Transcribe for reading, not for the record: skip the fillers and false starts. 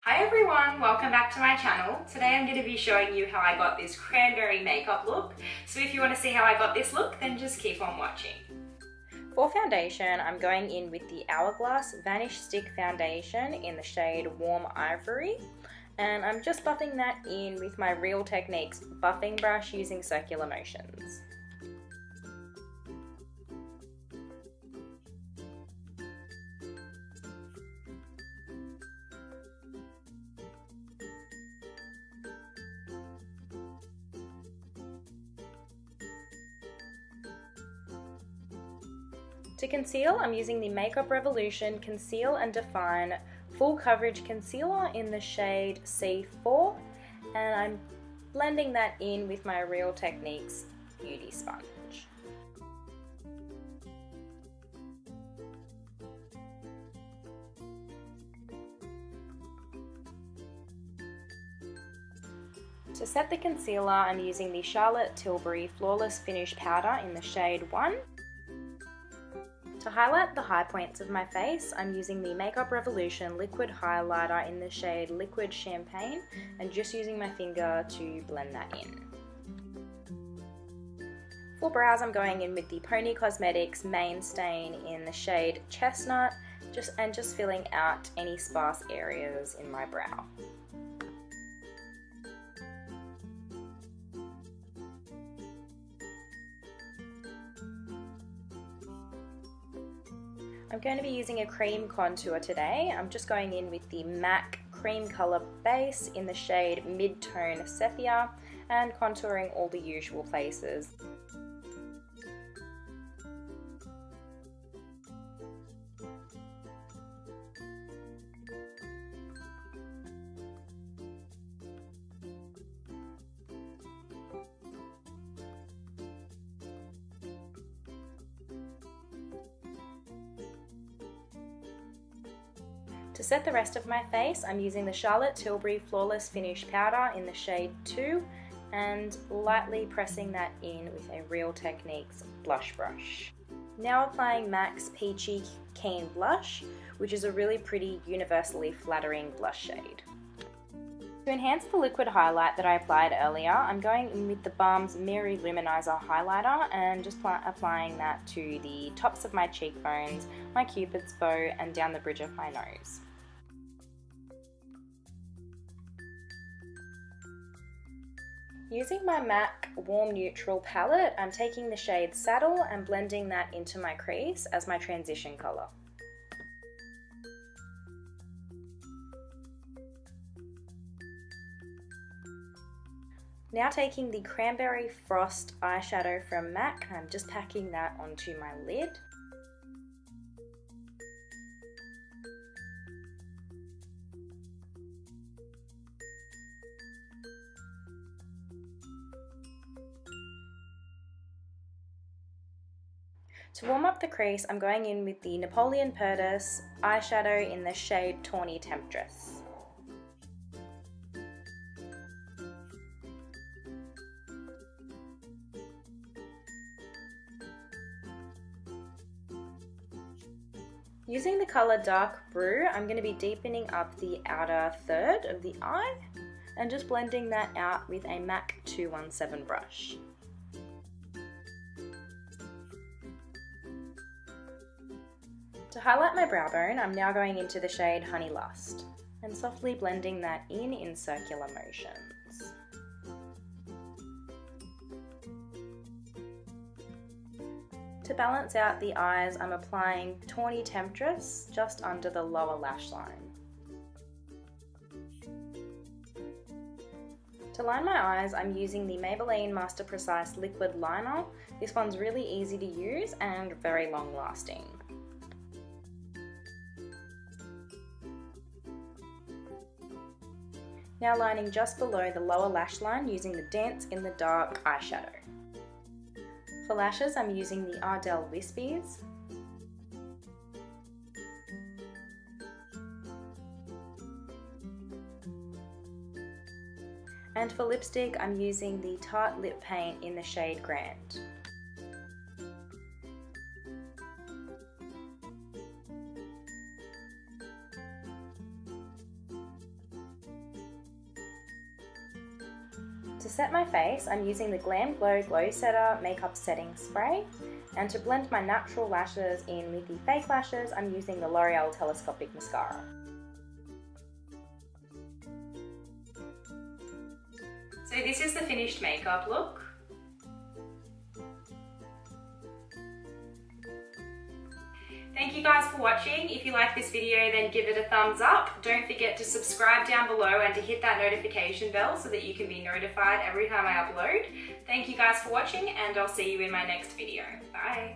Hi everyone, welcome back to my channel. Today I'm going to be showing you how I got this cranberry makeup look. So if you want to see how I got this look, then just keep on watching. For foundation, I'm going in with the Hourglass Vanish Stick Foundation in the shade Warm Ivory. And I'm just buffing that in with my Real Techniques buffing brush using circular motions. To conceal, I'm using the Makeup Revolution Conceal and Define Full Coverage Concealer in the shade C4, and I'm blending that in with my Real Techniques Beauty Sponge. To set the concealer, I'm using the Charlotte Tilbury Flawless Finish Powder in the shade 1. To highlight the high points of my face, I'm using the Makeup Revolution Liquid Highlighter in the shade Liquid Champagne and just using my finger to blend that in. For brows, I'm going in with the Poni Cosmetics Main Stain in the shade Chestnut just filling out any sparse areas in my brow. I'm going to be using a cream contour today. I'm just going in with the MAC cream colour base in the shade Mid-Tone Sepia and contouring all the usual places. To set the rest of my face, I'm using the Charlotte Tilbury Flawless Finish Powder in the shade 2 and lightly pressing that in with a Real Techniques blush brush. Now applying MAC's Peachy Keen Blush, which is a really pretty universally flattering blush shade. To enhance the liquid highlight that I applied earlier, I'm going in with the Balm Mary Loumaniser highlighter and just applying that to the tops of my cheekbones, my cupid's bow and down the bridge of my nose. Using my MAC Warm Neutral palette, I'm taking the shade Saddle and blending that into my crease as my transition colour. Now taking the Cranberry Frost eyeshadow from MAC, I'm just packing that onto my lid. To warm up the crease, I'm going in with the Napoleon Perdis eyeshadow in the shade Tawny Temptress. Using the colour Dark Brew, I'm going to be deepening up the outer third of the eye and just blending that out with a MAC 217 brush. To highlight my brow bone, I'm now going into the shade Honey Lust and softly blending that in circular motions. To balance out the eyes, I'm applying Tawny Temptress just under the lower lash line. To line my eyes, I'm using the Maybelline Master Precise Liquid Liner. This one's really easy to use and very long lasting. Now lining just below the lower lash line using the Dance in the Dark eyeshadow. For lashes, I'm using the Ardell Wispies. And for lipstick, I'm using the Tarte Lip Paint in the shade Grand. To set my face, I'm using the Glam Glow Glow Setter Makeup Setting Spray. And to blend my natural lashes in with the fake lashes, I'm using the L'Oreal Telescopic Mascara. So this is the finished makeup look. Thank you guys for watching. If you like this video, then give it a thumbs up. Don't forget to subscribe down below and to hit that notification bell so that you can be notified every time I upload. Thank you guys for watching, and I'll see you in my next video. Bye.